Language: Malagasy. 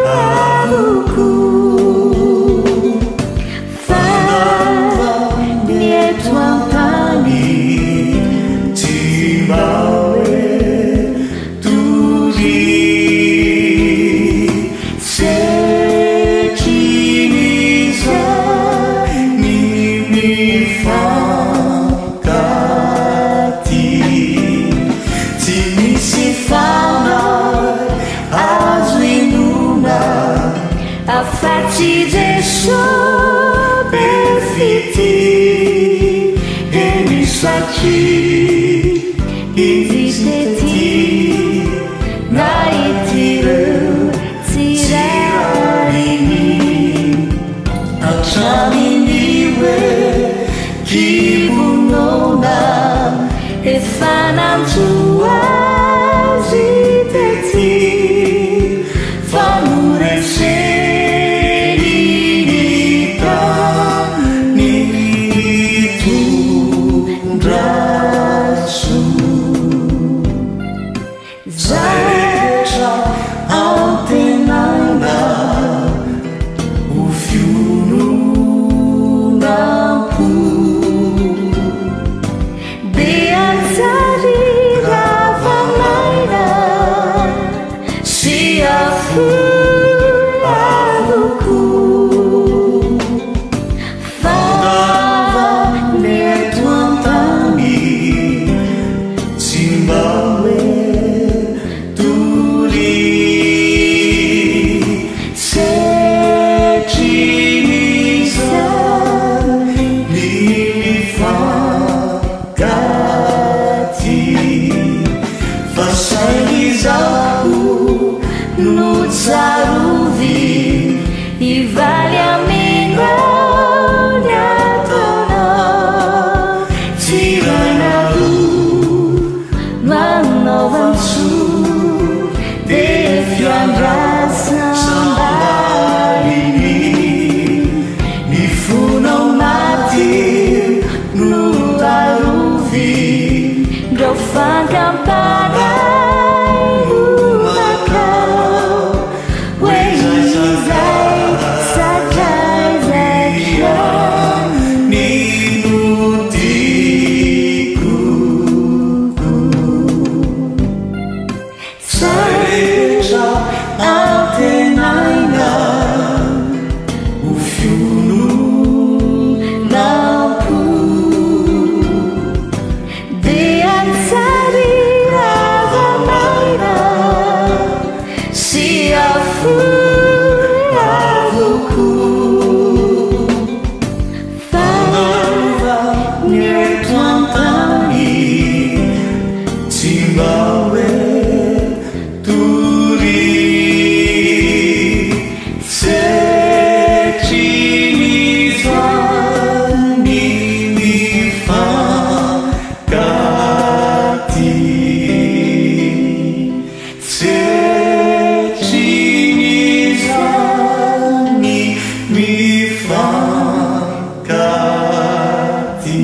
furahaku. Fanye twampani timbawe turi sekiniza nimifakati timisifana azuinuna afati deso perfiti emisaki esisteti naitire tirarini achaminiwe kibunona efanantuaziteti fanureserita nitundrasu zaetra antenaina ufiununampu beanzari ravamaina siafurahuku. Fanye twampani timbawe turi sekiniza nimifakati fasaizaku nutsaruvi ivaliamina nyatona tiranaku manovansu defiandrasambalini nifunamati nutaruvi dofankampana antenaina ufiununampu beanzari ravamaina siafurahuku. Fanye twampani timbawe turi sekiniza nimifakati sekiniza nimifakati